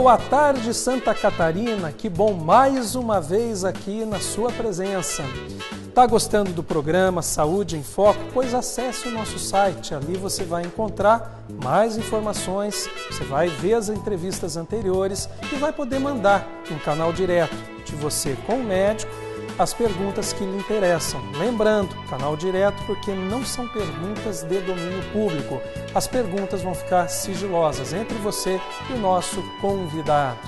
Boa tarde, Santa Catarina, que bom mais uma vez aqui na sua presença. Tá gostando do programa Saúde em Foco? Pois acesse o nosso site, ali você vai encontrar mais informações, você vai ver as entrevistas anteriores e vai poder mandar um canal direto de você com o médico as perguntas que lhe interessam. Lembrando, canal direto porque não são perguntas de domínio público. As perguntas vão ficar sigilosas entre você e o nosso convidado.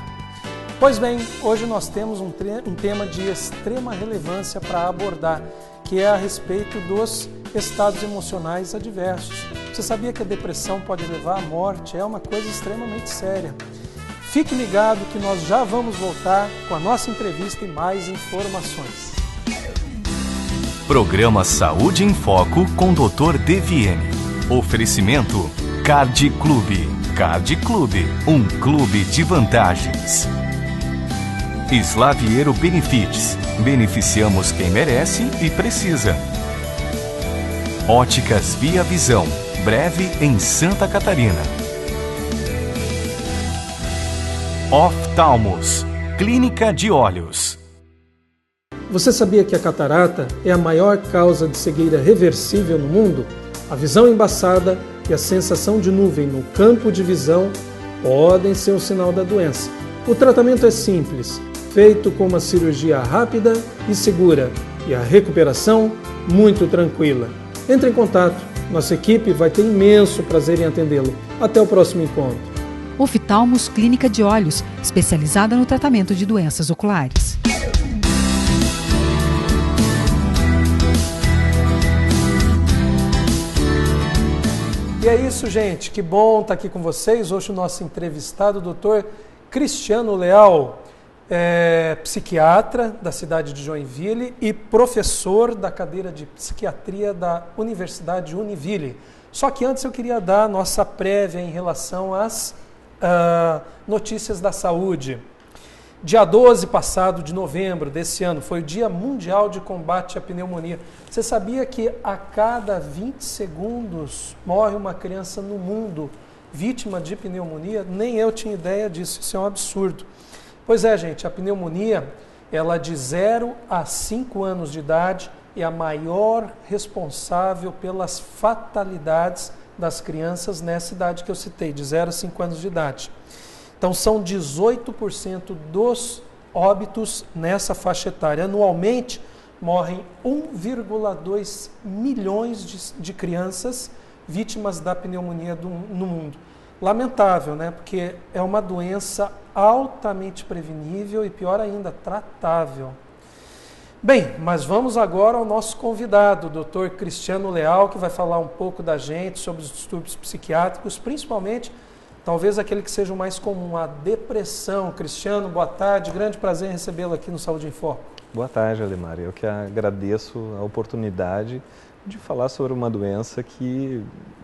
Pois bem, hoje nós temos um tema de extrema relevância para abordar, que é a respeito dos estados emocionais adversos. Você sabia que a depressão pode levar à morte? É uma coisa extremamente séria. Fique ligado que nós já vamos voltar com a nossa entrevista e mais informações. Programa Saúde em Foco com Dr. Deviene. Oferecimento Card Clube. Card Clube, um clube de vantagens. Slaviero Benefits. Beneficiamos quem merece e precisa. Óticas Via Visão. Breve em Santa Catarina. Oftalmos, Clínica de Olhos. Você sabia que a catarata é a maior causa de cegueira reversível no mundo? A visão embaçada e a sensação de nuvem no campo de visão podem ser um sinal da doença. O tratamento é simples, feito com uma cirurgia rápida e segura, e a recuperação muito tranquila. Entre em contato, nossa equipe vai ter imenso prazer em atendê-lo. Até o próximo encontro. Oftalmos Clínica de Olhos, especializada no tratamento de doenças oculares. E é isso, gente. Que bom estar aqui com vocês. Hoje o nosso entrevistado, o Dr. Cristiano Leal, psiquiatra da cidade de Joinville e professor da cadeira de psiquiatria da Universidade Univille. Só que antes eu queria dar a nossa prévia em relação às notícias da saúde. Dia 12 passado de novembro desse ano foi o Dia Mundial de Combate à Pneumonia. Você sabia que a cada 20 segundos morre uma criança no mundo vítima de pneumonia? Nem eu tinha ideia disso, isso é um absurdo. Pois é, gente, a pneumonia, ela de 0 a 5 anos de idade é a maior responsável pelas fatalidades das crianças nessa idade que eu citei, de 0 a 5 anos de idade. Então, são 18% dos óbitos nessa faixa etária. Anualmente, morrem 1,2 milhões de crianças vítimas da pneumonia no mundo. Lamentável, né? Porque é uma doença altamente prevenível e, pior ainda, tratável. Bem, mas vamos agora ao nosso convidado, o Dr. Cristiano Leal, que vai falar um pouco da gente sobre os distúrbios psiquiátricos, principalmente, talvez aquele que seja o mais comum, a depressão. Cristiano, boa tarde, grande prazer em recebê-lo aqui no Saúde em Foco. Boa tarde, Ademar. Eu que agradeço a oportunidade de falar sobre uma doença que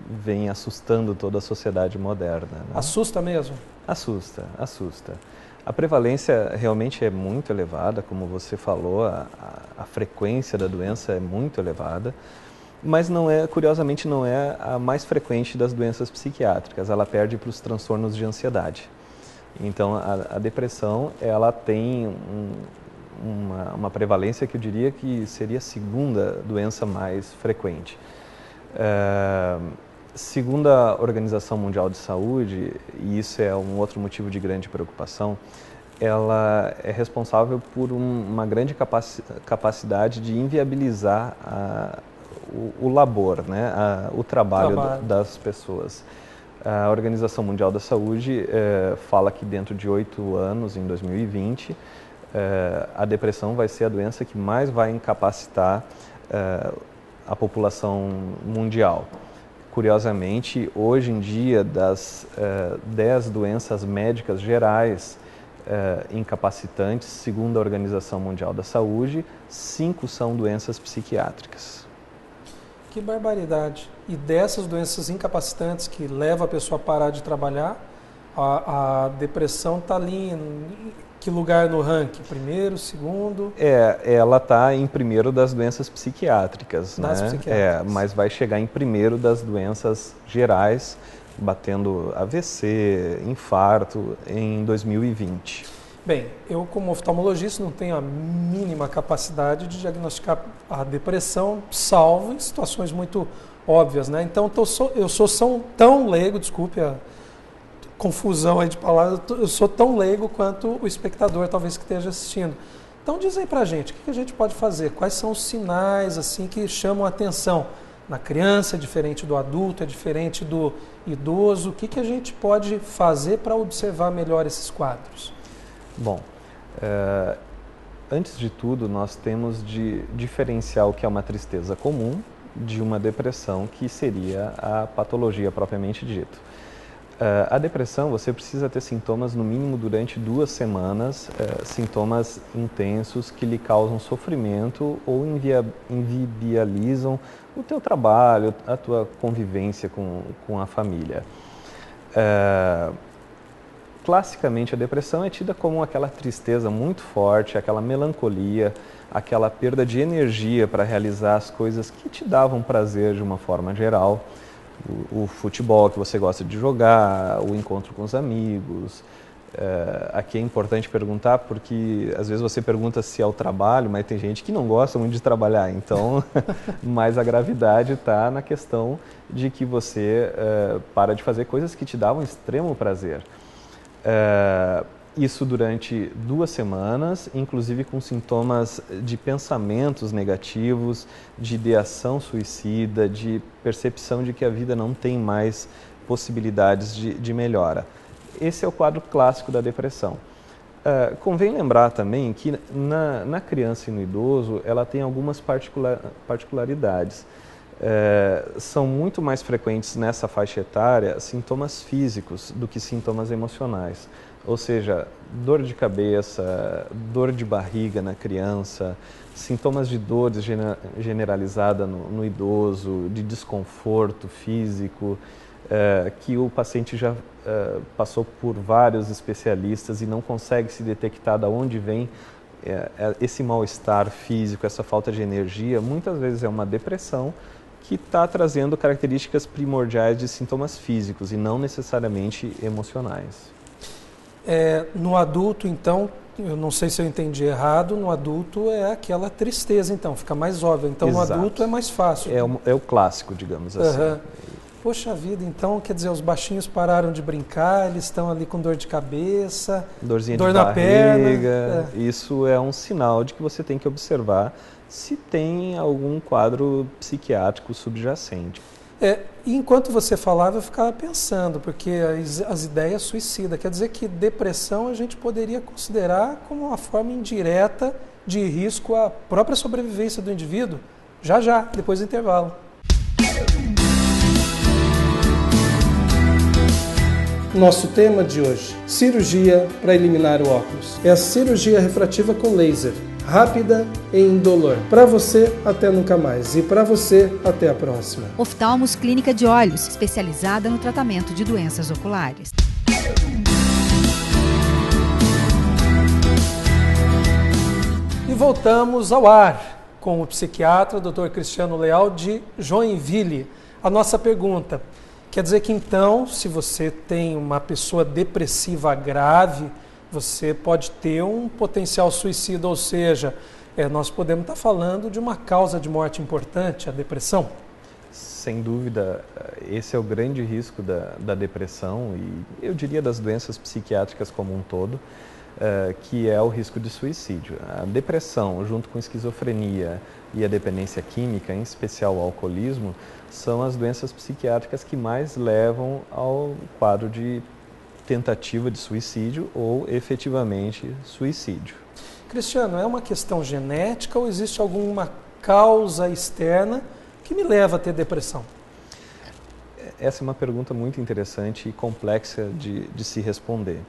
vem assustando toda a sociedade moderna, né? Assusta mesmo? Assusta, assusta. A prevalência realmente é muito elevada, como você falou, a frequência da doença é muito elevada, mas curiosamente não é a mais frequente das doenças psiquiátricas, ela perde para os transtornos de ansiedade. Então a depressão, ela tem uma prevalência que eu diria que seria a segunda doença mais frequente. Segundo a Organização Mundial de Saúde, e isso é um outro motivo de grande preocupação, ela é responsável por uma grande capacidade de inviabilizar o labor, né? O trabalho das pessoas. A Organização Mundial da Saúde fala que dentro de 8 anos, em 2020, a depressão vai ser a doença que mais vai incapacitar a população mundial. Curiosamente, hoje em dia, das 10 doenças médicas gerais incapacitantes, segundo a Organização Mundial da Saúde, 5 são doenças psiquiátricas. Que barbaridade! E dessas doenças incapacitantes que levam a pessoa a parar de trabalhar, a depressão está ali em que lugar no ranking? Primeiro, segundo? Ela está em primeiro das doenças psiquiátricas, das né? Psiquiátricas. Mas vai chegar em primeiro das doenças gerais, batendo AVC, infarto em 2020. Bem, eu como oftalmologista não tenho a mínima capacidade de diagnosticar a depressão, salvo em situações muito óbvias, né? Então eu sou tão leigo, desculpe a confusão aí de palavras, eu sou tão leigo quanto o espectador talvez que esteja assistindo. Então diz aí pra gente, o que a gente pode fazer? Quais são os sinais assim que chamam a atenção? Na criança é diferente do adulto, é diferente do idoso, o que a gente pode fazer para observar melhor esses quadros? Bom, antes de tudo, nós temos de diferenciar o que é uma tristeza comum de uma depressão, que seria a patologia propriamente dita. A depressão, você precisa ter sintomas no mínimo durante 2 semanas, sintomas intensos que lhe causam sofrimento ou inviabilizam o teu trabalho, a tua convivência com a família. Classicamente, a depressão é tida como aquela tristeza muito forte, aquela melancolia, aquela perda de energia para realizar as coisas que te davam prazer de uma forma geral. O futebol que você gosta de jogar, o encontro com os amigos. Aqui é importante perguntar, porque às vezes você pergunta se é o trabalho, mas tem gente que não gosta muito de trabalhar, então, mas a gravidade está na questão de que você para de fazer coisas que te davam extremo prazer. Isso durante 2 semanas, inclusive com sintomas de pensamentos negativos, de ideação suicida, de percepção de que a vida não tem mais possibilidades de melhora. Esse é o quadro clássico da depressão. Convém lembrar também que na criança e no idoso, ela tem algumas particularidades. São muito mais frequentes nessa faixa etária sintomas físicos do que sintomas emocionais. Ou seja, dor de cabeça, dor de barriga na criança, sintomas de dor generalizada no idoso, de desconforto físico, que o paciente já passou por vários especialistas e não consegue se detectar de onde vem esse mal-estar físico, essa falta de energia. Muitas vezes é uma depressão que está trazendo características primordiais de sintomas físicos e não necessariamente emocionais. No adulto, então, eu não sei se eu entendi errado, no adulto é aquela tristeza, então, fica mais óbvio. Então, Exato. No adulto é mais fácil. É o clássico, digamos assim. Uhum. Poxa vida, então, quer dizer, os baixinhos pararam de brincar, eles estão ali com dor de cabeça, Dorzinha dor de na barriga. perna. Isso é um sinal de que você tem que observar se tem algum quadro psiquiátrico subjacente. E enquanto você falava, eu ficava pensando, porque as ideias suicidas, quer dizer que depressão a gente poderia considerar como uma forma indireta de risco à própria sobrevivência do indivíduo? Já, depois do intervalo. Nosso tema de hoje, cirurgia para eliminar o óculos. É a cirurgia refrativa com laser, rápida e indolor. Para você, até nunca mais. E para você, até a próxima. Oftalmos Clínica de Olhos, especializada no tratamento de doenças oculares. E voltamos ao ar com o psiquiatra Dr. Cristiano Leal de Joinville. A nossa pergunta, quer dizer que então, se você tem uma pessoa depressiva grave, você pode ter um potencial suicida, ou seja, nós podemos estar falando de uma causa de morte importante, a depressão? Sem dúvida, esse é o grande risco da depressão e eu diria das doenças psiquiátricas como um todo, que é o risco de suicídio. A depressão, junto com a esquizofrenia e a dependência química, em especial o alcoolismo, são as doenças psiquiátricas que mais levam ao quadro de tentativa de suicídio ou efetivamente suicídio. Cristiano, é uma questão genética ou existe alguma causa externa que me leva a ter depressão? Essa é uma pergunta muito interessante e complexa de se responder.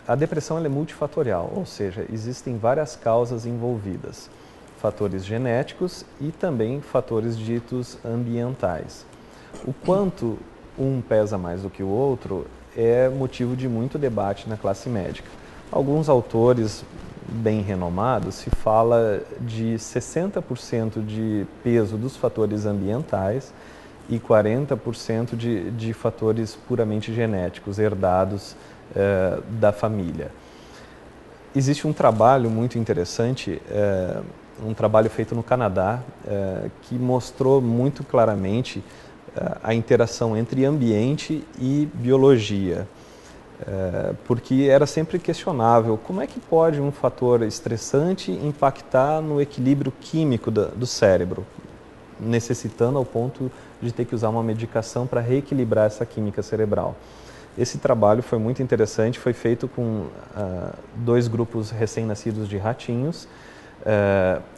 A depressão ela é multifatorial, ou seja, existem várias causas envolvidas. Fatores genéticos e também fatores ditos ambientais. O quanto um pesa mais do que o outro é motivo de muito debate na classe médica. Alguns autores bem renomados se fala de 60% de peso dos fatores ambientais e 40% de fatores puramente genéticos, herdados da família. Existe um trabalho muito interessante, um trabalho feito no Canadá, que mostrou muito claramente a interação entre ambiente e biologia. Porque era sempre questionável como é que pode um fator estressante impactar no equilíbrio químico do cérebro, necessitando ao ponto de ter que usar uma medicação para reequilibrar essa química cerebral. Esse trabalho foi muito interessante, foi feito com 2 grupos recém-nascidos de ratinhos,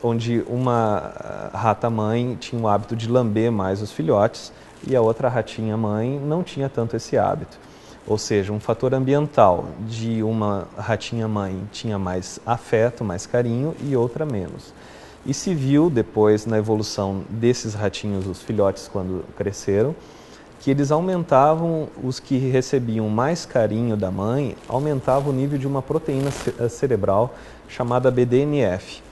onde uma rata-mãe tinha o hábito de lamber mais os filhotes e a outra ratinha-mãe não tinha tanto esse hábito. Ou seja, um fator ambiental de uma ratinha-mãe tinha mais afeto, mais carinho e outra menos. E se viu depois na evolução desses ratinhos, os filhotes quando cresceram, que eles aumentavam, os que recebiam mais carinho da mãe, aumentava o nível de uma proteína cerebral chamada BDNF.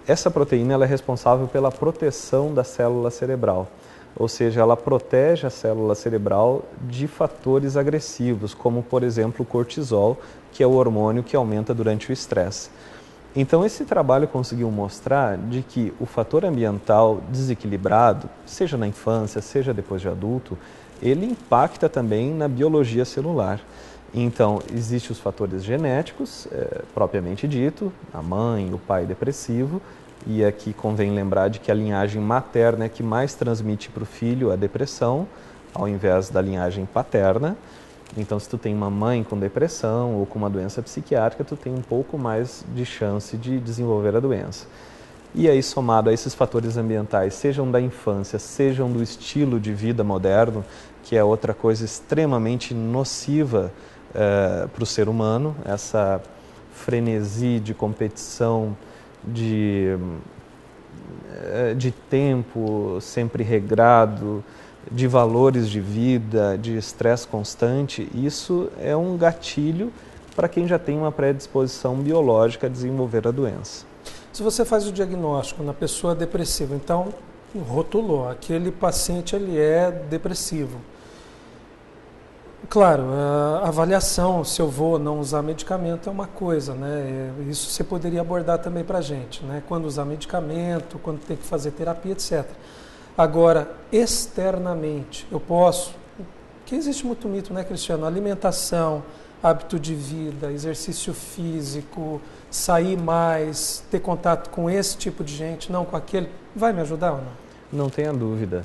Essa proteína ela é responsável pela proteção da célula cerebral. Ou seja, ela protege a célula cerebral de fatores agressivos, como, por exemplo, o cortisol, que é o hormônio que aumenta durante o estresse. Então, esse trabalho conseguiu mostrar de que o fator ambiental desequilibrado, seja na infância, seja depois de adulto, ele impacta também na biologia celular. Então, existem os fatores genéticos, propriamente dito, a mãe, o pai depressivo, e aqui convém lembrar de que a linhagem materna é que mais transmite para o filho a depressão, ao invés da linhagem paterna. Então, se tu tem uma mãe com depressão ou com uma doença psiquiátrica, tu tem um pouco mais de chance de desenvolver a doença. E aí, somado a esses fatores ambientais, sejam da infância, sejam do estilo de vida moderno, que é outra coisa extremamente nociva para o ser humano, essa frenesi de competição, de tempo sempre regrado, de valores de vida, de estresse constante, isso é um gatilho para quem já tem uma predisposição biológica a desenvolver a doença. Se você faz o diagnóstico na pessoa depressiva, então rotulou, aquele paciente ele é depressivo. Claro, a avaliação, se eu vou ou não usar medicamento é uma coisa, né? Isso você poderia abordar também para a gente, né? Quando usar medicamento, quando tem que fazer terapia, etc. Agora, externamente, eu posso, que existe muito mito, né, Cristiano? Alimentação, hábito de vida, exercício físico, sair mais, ter contato com esse tipo de gente, não com aquele, vai me ajudar ou não? Não tenha dúvida.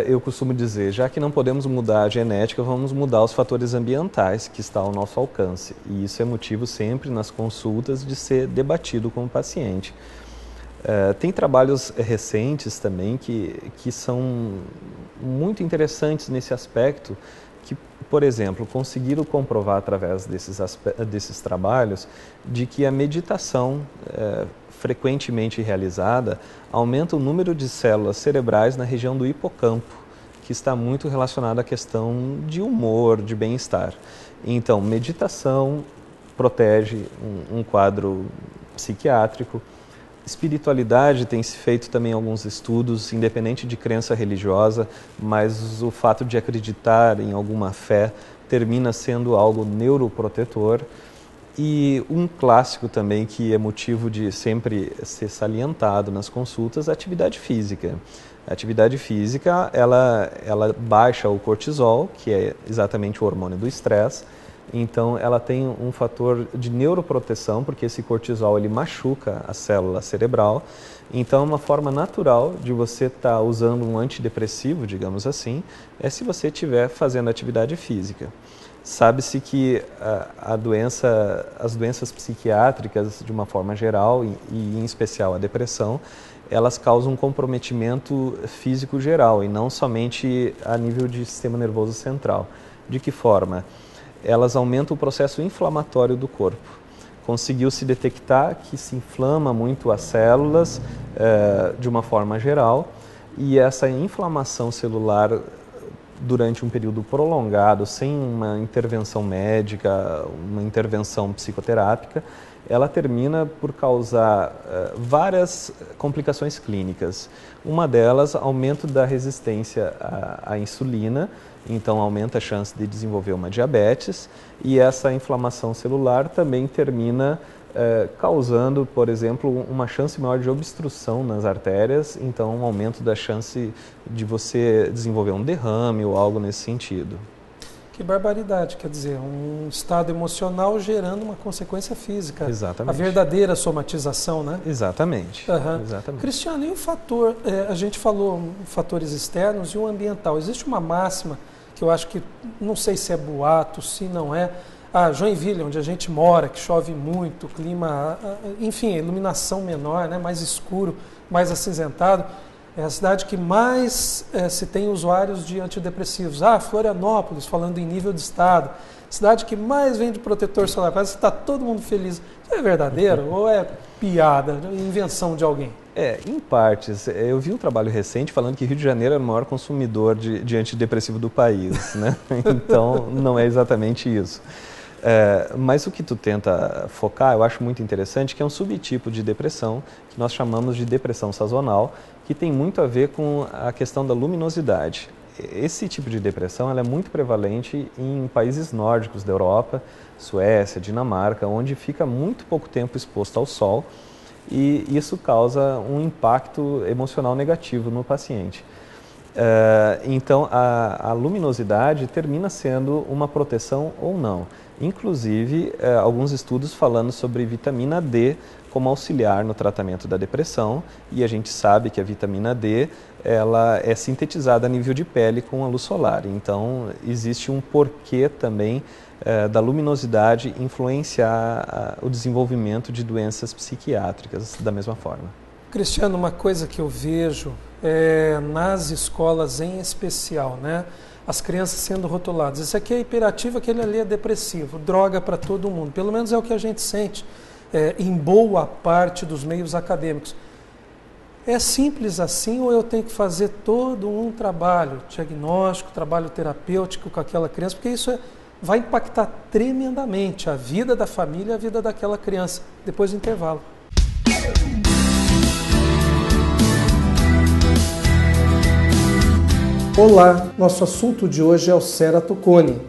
Eu costumo dizer, já que não podemos mudar a genética, vamos mudar os fatores ambientais que estão ao nosso alcance. E isso é motivo sempre nas consultas de ser debatido com o paciente. Tem trabalhos recentes também que são muito interessantes nesse aspecto, que, por exemplo, conseguiram comprovar através desses trabalhos de que a meditação frequentemente realizada aumenta o número de células cerebrais na região do hipocampo, que está muito relacionada à questão de humor, de bem-estar. Então, meditação protege um quadro psiquiátrico. Espiritualidade, tem se feito também alguns estudos, independente de crença religiosa, mas o fato de acreditar em alguma fé termina sendo algo neuroprotetor. E um clássico também que é motivo de sempre ser salientado nas consultas, a atividade física. A atividade física, ela baixa o cortisol, que é exatamente o hormônio do estresse. Então, ela tem um fator de neuroproteção, porque esse cortisol ele machuca a célula cerebral. Então, uma forma natural de você estar usando um antidepressivo, digamos assim, é se você estiver fazendo atividade física. Sabe-se que as doenças psiquiátricas, de uma forma geral, e em especial a depressão, elas causam um comprometimento físico geral e não somente a nível de sistema nervoso central. De que forma? Elas aumentam o processo inflamatório do corpo. Conseguiu-se detectar que se inflama muito as células de uma forma geral e essa inflamação celular durante um período prolongado, sem uma intervenção médica, uma intervenção psicoterápica, ela termina por causar várias complicações clínicas. Uma delas, aumento da resistência à insulina, então aumenta a chance de desenvolver uma diabetes, e essa inflamação celular também termina causando, por exemplo, uma chance maior de obstrução nas artérias, então um aumento da chance de você desenvolver um derrame ou algo nesse sentido. Que barbaridade, quer dizer, um estado emocional gerando uma consequência física. Exatamente. A verdadeira somatização, né? Exatamente. Uhum. Exatamente. Cristiano, e o fator, a gente falou fatores externos e o ambiental. Existe uma máxima que eu acho que, não sei se é boato, se não é, Joinville, onde a gente mora, que chove muito, clima, enfim, iluminação menor, né, mais escuro, mais acinzentado, é a cidade que mais se tem usuários de antidepressivos. Florianópolis, falando em nível de estado, cidade que mais vende protetor solar. Parece que está todo mundo feliz. Isso é verdadeiro ou é piada, invenção de alguém? Em partes. Eu vi um trabalho recente falando que Rio de Janeiro é o maior consumidor de antidepressivo do país, né? Então, não é exatamente isso. Mas o que tu tenta focar, eu acho muito interessante, que é um subtipo de depressão, que nós chamamos de depressão sazonal, que tem muito a ver com a questão da luminosidade. Esse tipo de depressão ela é muito prevalente em países nórdicos da Europa, Suécia, Dinamarca, onde fica muito pouco tempo exposto ao sol, e isso causa um impacto emocional negativo no paciente. Então, a luminosidade termina sendo uma proteção ou não. Inclusive, alguns estudos falando sobre vitamina D como auxiliar no tratamento da depressão, e a gente sabe que a vitamina D ela é sintetizada a nível de pele com a luz solar. Então, existe um porquê também da luminosidade influenciar o desenvolvimento de doenças psiquiátricas da mesma forma. Cristiano, uma coisa que eu vejo nas escolas em especial, né? As crianças sendo rotuladas. Esse aqui é hiperativo, aquele ali é depressivo, droga para todo mundo. Pelo menos é o que a gente sente em boa parte dos meios acadêmicos. É simples assim ou eu tenho que fazer todo um trabalho diagnóstico, trabalho terapêutico com aquela criança? Porque isso vai impactar tremendamente a vida da família e a vida daquela criança. Depois do intervalo. Olá, nosso assunto de hoje é o ceratocone.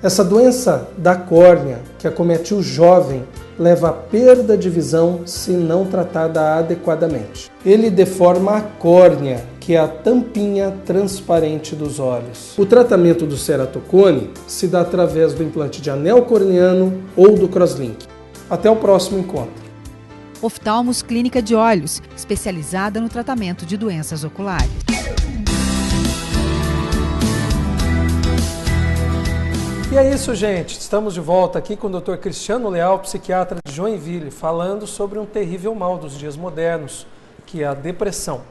Essa doença da córnea que acomete o jovem leva à perda de visão se não tratada adequadamente. Ele deforma a córnea, que é a tampinha transparente dos olhos. O tratamento do ceratocone se dá através do implante de anel corneano ou do crosslink. Até o próximo encontro. Oftalmos Clínica de Olhos, especializada no tratamento de doenças oculares. E é isso, gente. Estamos de volta aqui com o Dr. Cristiano Leal, psiquiatra de Joinville, falando sobre um terrível mal dos dias modernos, que é a depressão.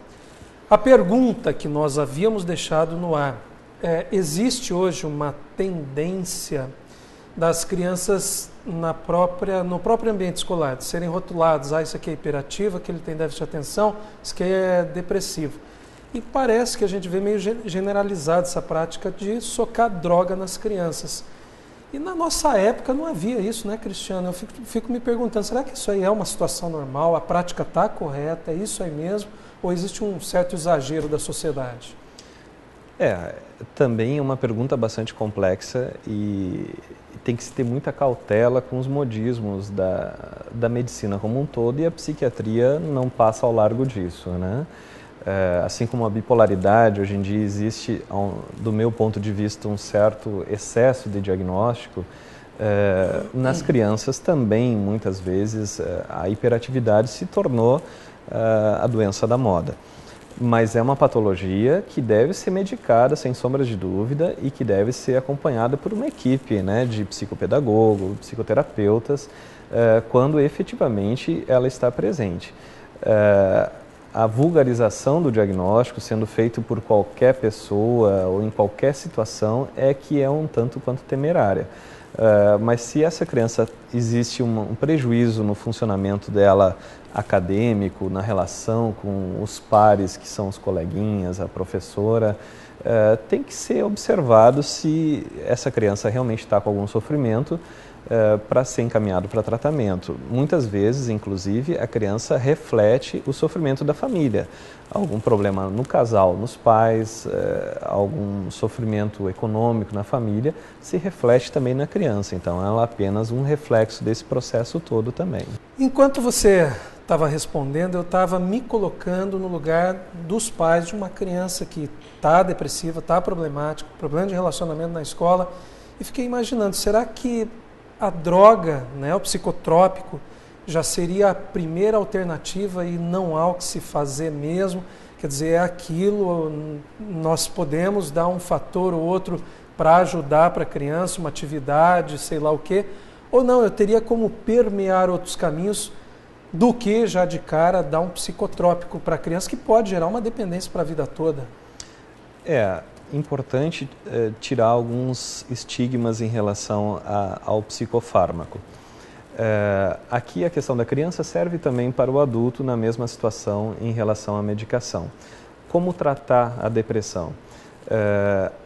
A pergunta que nós havíamos deixado no ar existe hoje uma tendência das crianças no próprio ambiente escolar, de serem rotulados, isso aqui é hiperativo, aquele tem déficit de atenção, isso aqui é depressivo. E parece que a gente vê meio generalizada essa prática de socar droga nas crianças. E na nossa época não havia isso, né, Cristiano? Eu fico me perguntando, será que isso aí é uma situação normal? A prática está correta? É isso aí mesmo? Ou existe um certo exagero da sociedade? Também é uma pergunta bastante complexa e tem que se ter muita cautela com os modismos da medicina como um todo, e a psiquiatria não passa ao largo disso, né? Assim como a bipolaridade, hoje em dia existe, do meu ponto de vista, um certo excesso de diagnóstico, nas crianças também, muitas vezes, a hiperatividade se tornou a doença da moda. Mas é uma patologia que deve ser medicada, sem sombra de dúvida, e que deve ser acompanhada por uma equipe, né, de psicopedagogo, psicoterapeutas, quando efetivamente ela está presente. A vulgarização do diagnóstico, sendo feito por qualquer pessoa ou em qualquer situação, é que é um tanto quanto temerária. Mas se essa criança existe um prejuízo no funcionamento dela acadêmico, na relação com os pares, que são os coleguinhas, a professora, tem que ser observado se essa criança realmente está com algum sofrimento, para ser encaminhado para tratamento. Muitas vezes, inclusive, a criança reflete o sofrimento da família. Algum problema no casal, nos pais, algum sofrimento econômico na família, se reflete também na criança. Então, ela é apenas um reflexo desse processo todo também. Enquanto você estava respondendo, eu estava me colocando no lugar dos pais de uma criança que está depressiva, está problemática, problema de relacionamento na escola, e fiquei imaginando, será que a droga, né, o psicotrópico, já seria a primeira alternativa e não há o que se fazer mesmo? Quer dizer, é aquilo, nós podemos dar um fator ou outro para ajudar para a criança, uma atividade, sei lá o quê, ou não, eu teria como permear outros caminhos do que já de cara dar um psicotrópico para a criança que pode gerar uma dependência para a vida toda. É importante tirar alguns estigmas em relação ao psicofármaco. Aqui a questão da criança serve também para o adulto na mesma situação em relação à medicação. Como tratar a depressão?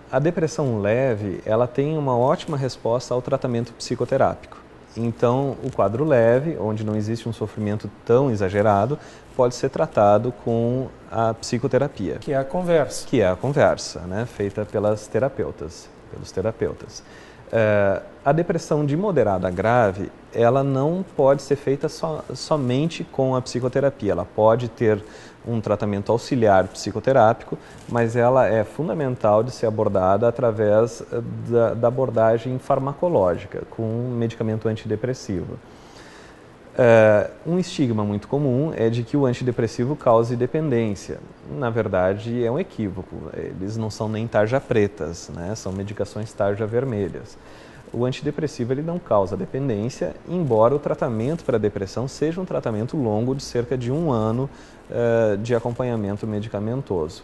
A depressão leve, ela tem uma ótima resposta ao tratamento psicoterápico. Então, o quadro leve, onde não existe um sofrimento tão exagerado, pode ser tratado com a psicoterapia. Que é a conversa. Que é a conversa, né, feita pelos terapeutas. A depressão de moderada a grave, ela não pode ser feita somente com a psicoterapia. Ela pode ter um tratamento auxiliar psicoterápico, mas ela é fundamental de ser abordada através da abordagem farmacológica, com um medicamento antidepressivo. Um estigma muito comum é de que o antidepressivo cause dependência. Na verdade, é um equívoco. Eles não são nem tarja pretas, né? São medicações tarja vermelhas. O antidepressivo ele não causa dependência, embora o tratamento para a depressão seja um tratamento longo de cerca de 1 ano de acompanhamento medicamentoso.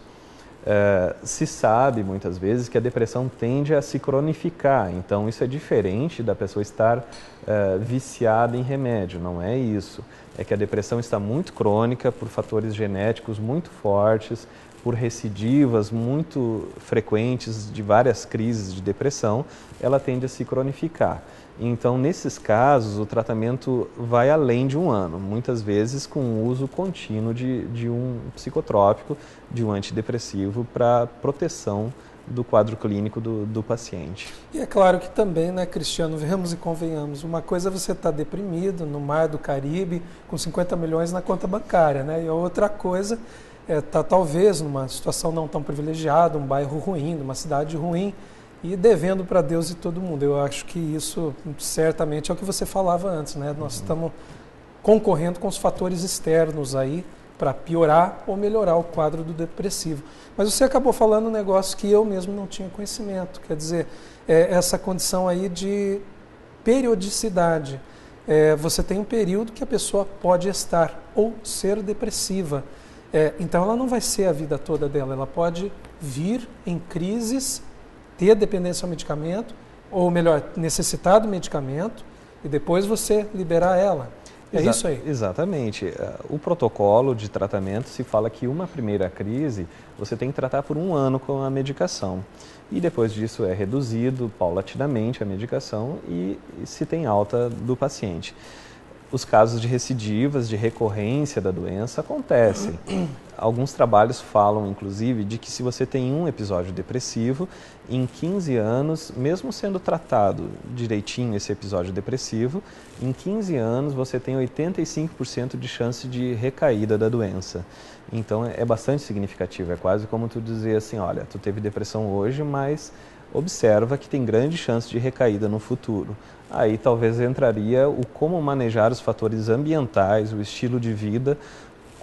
Se sabe muitas vezes que a depressão tende a se cronificar, então isso é diferente da pessoa estar viciada em remédio, não é isso. É que a depressão está muito crônica por fatores genéticos muito fortes, por recidivas muito frequentes de várias crises de depressão, ela tende a se cronificar. Então, nesses casos, o tratamento vai além de 1 ano, muitas vezes com o uso contínuo de um psicotrópico, de um antidepressivo para proteção do quadro clínico do paciente. E é claro que também, né, Cristiano, vemos e convenhamos, uma coisa é você estar deprimido no mar do Caribe com 50 milhões na conta bancária, né? E a outra coisa é estar talvez numa situação não tão privilegiada, um bairro ruim, numa cidade ruim, e devendo para Deus e todo mundo. Eu acho que isso certamente é o que você falava antes, né? Nós estamos concorrendo com os fatores externos aí para piorar ou melhorar o quadro do depressivo. Mas você acabou falando um negócio que eu mesmo não tinha conhecimento, quer dizer, essa condição aí de periodicidade. Você tem um período que a pessoa pode estar ou ser depressiva. Então ela não vai ser a vida toda dela, ela pode vir em crises, ter dependência ao medicamento, ou melhor, necessitar do medicamento e depois você liberar ela. É isso aí? Exatamente. O protocolo de tratamento se fala que uma primeira crise você tem que tratar por 1 ano com a medicação. E depois disso é reduzido paulatinamente a medicação e se tem alta do paciente. Os casos de recidivas, de recorrência da doença acontecem. Alguns trabalhos falam, inclusive, de que se você tem um episódio depressivo, em 15 anos, mesmo sendo tratado direitinho esse episódio depressivo, em 15 anos você tem 85% de chance de recaída da doença. Então é bastante significativo, é quase como tu dizer assim, olha, tu teve depressão hoje, mas observa que tem grande chance de recaída no futuro. Aí talvez entraria o como manejar os fatores ambientais, o estilo de vida,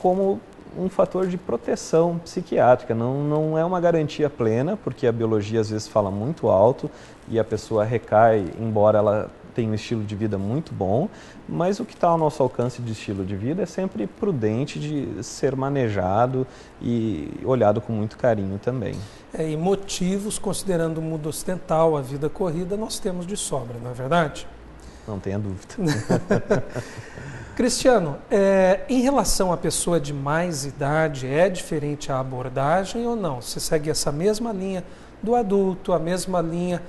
como um fator de proteção psiquiátrica. Não é uma garantia plena, porque a biologia às vezes fala muito alto e a pessoa recai, embora ela tenha um estilo de vida muito bom, mas o que está ao nosso alcance de estilo de vida é sempre prudente de ser manejado e olhado com muito carinho também. E motivos, considerando o mundo ocidental, a vida corrida, nós temos de sobra, não é verdade? Não tenha dúvida. Cristiano, em relação à pessoa de mais idade, é diferente a abordagem ou não? Você segue essa mesma linha do adulto, a mesma linha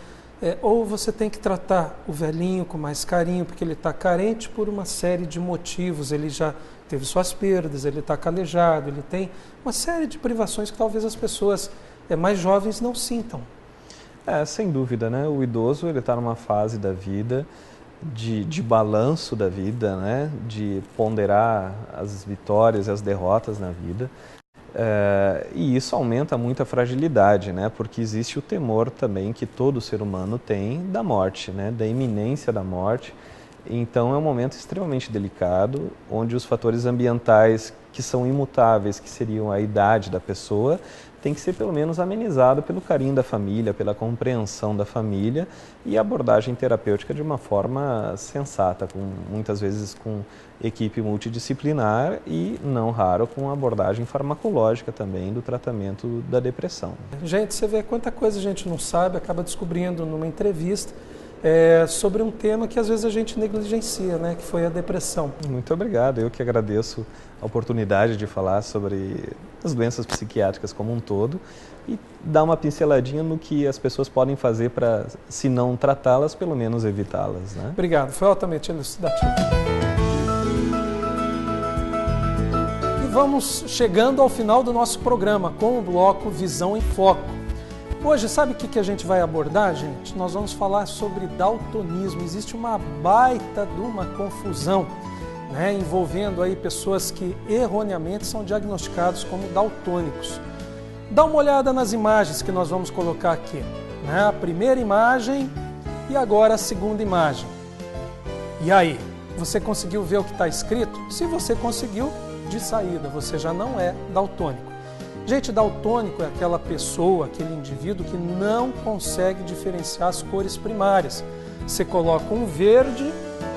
ou você tem que tratar o velhinho com mais carinho, porque ele está carente por uma série de motivos, ele já teve suas perdas, ele está calejado, ele tem uma série de privações que talvez as pessoas mais jovens não sintam. Sem dúvida, né? O idoso ele está numa fase da vida de balanço da vida, né? De ponderar as vitórias e as derrotas na vida. E isso aumenta muito a fragilidade, né? Porque existe o temor também que todo ser humano tem da morte, né? Da iminência da morte. Então é um momento extremamente delicado, onde os fatores ambientais que são imutáveis, que seriam a idade da pessoa, tem que ser pelo menos amenizado pelo carinho da família, pela compreensão da família e a abordagem terapêutica de uma forma sensata, muitas vezes com equipe multidisciplinar e, não raro, com abordagem farmacológica também do tratamento da depressão. Gente, você vê quanta coisa a gente não sabe, acaba descobrindo numa entrevista sobre um tema que às vezes a gente negligencia, né, que foi a depressão. Muito obrigado, eu que agradeço a oportunidade de falar sobre as doenças psiquiátricas como um todo e dar uma pinceladinha no que as pessoas podem fazer para, se não tratá-las, pelo menos evitá-las, né? Obrigado, foi altamente elucidativo. E vamos chegando ao final do nosso programa com o bloco Visão em Foco. Hoje, sabe o que a gente vai abordar, gente? Nós vamos falar sobre daltonismo. Existe uma baita de uma confusão, né, envolvendo aí pessoas que erroneamente são diagnosticados como daltônicos. Dá uma olhada nas imagens que nós vamos colocar aqui, né? A primeira imagem e agora a segunda imagem. E aí, você conseguiu ver o que está escrito? Se você conseguiu, de saída, você já não é daltônico. Gente, daltônico é aquela pessoa, aquele indivíduo que não consegue diferenciar as cores primárias. Você coloca um verde,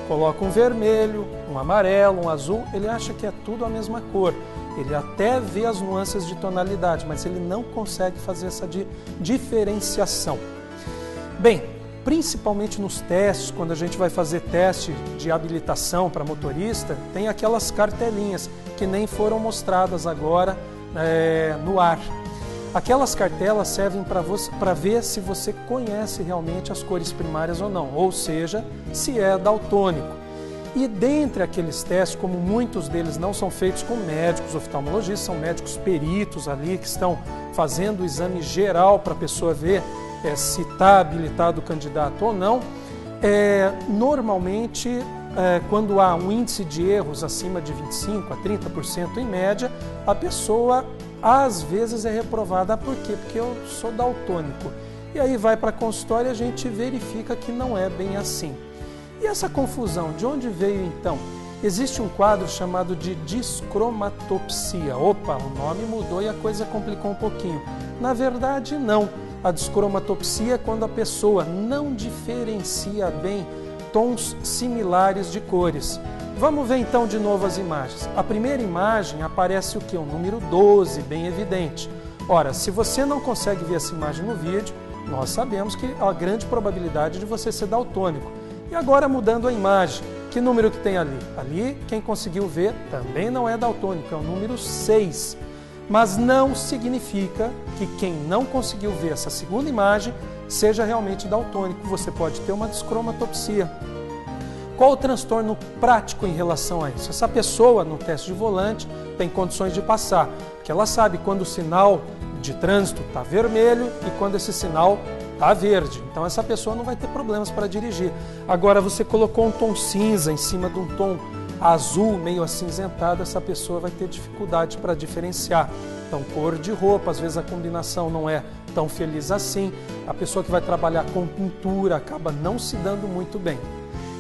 coloca um vermelho, um amarelo, um azul, ele acha que é tudo a mesma cor. Ele até vê as nuances de tonalidade, mas ele não consegue fazer essa diferenciação. Bem, principalmente nos testes, quando a gente vai fazer teste de habilitação para motorista, tem aquelas cartelinhas que nem foram mostradas agora no ar. Aquelas cartelas servem para ver se você conhece realmente as cores primárias ou não, ou seja, se é daltônico. E dentre aqueles testes, como muitos deles não são feitos com médicos oftalmologistas, são médicos peritos ali que estão fazendo o exame geral para a pessoa ver se está habilitado o candidato ou não, normalmente quando há um índice de erros acima de 25% a 30% em média, a pessoa às vezes é reprovada. Por quê? Porque eu sou daltônico. E aí vai para a consultório e a gente verifica que não é bem assim. E essa confusão, de onde veio então? Existe um quadro chamado de descromatopsia. Opa, o nome mudou e a coisa complicou um pouquinho. Na verdade, não. A descromatopsia é quando a pessoa não diferencia bem tons similares de cores. Vamos ver então de novo as imagens. A primeira imagem aparece o quê? O número 12, bem evidente. Ora, se você não consegue ver essa imagem no vídeo, nós sabemos que há grande probabilidade de você ser daltônico. E agora mudando a imagem, que número que tem ali? Ali, quem conseguiu ver também não é daltônico, é o número 6. Mas não significa que quem não conseguiu ver essa segunda imagem seja realmente daltônico. Você pode ter uma descromatopsia. Qual o transtorno prático em relação a isso? Essa pessoa, no teste de volante, tem condições de passar, porque ela sabe quando o sinal de trânsito está vermelho e quando esse sinal está verde. Então essa pessoa não vai ter problemas para dirigir. Agora você colocou um tom cinza em cima de um tom azul meio acinzentado, essa pessoa vai ter dificuldade para diferenciar. Então cor de roupa, às vezes a combinação não é tão feliz assim. A pessoa que vai trabalhar com pintura acaba não se dando muito bem.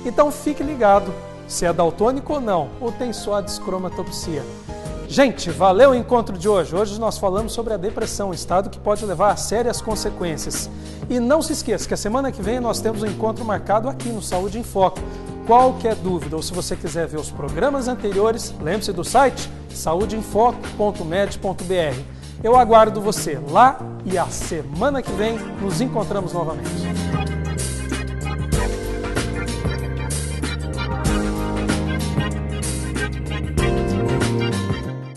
Então fique ligado se é daltônico ou não, ou tem só a descromatopsia. Gente, valeu o encontro de hoje. Hoje nós falamos sobre a depressão, um estado que pode levar a sérias consequências. E não se esqueça que a semana que vem nós temos um encontro marcado aqui no Saúde em Foco. Qualquer dúvida ou se você quiser ver os programas anteriores, lembre-se do site saudeinfoco.med.br. Eu aguardo você lá e a semana que vem nos encontramos novamente.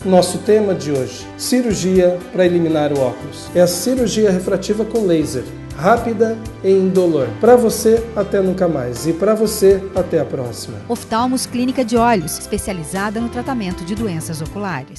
Nosso tema de hoje, cirurgia para eliminar o óculos. É a cirurgia refrativa com laser. rápida e indolor. Para você, até nunca mais. E para você, até a próxima. Oftalmos Clínica de Olhos, especializada no tratamento de doenças oculares.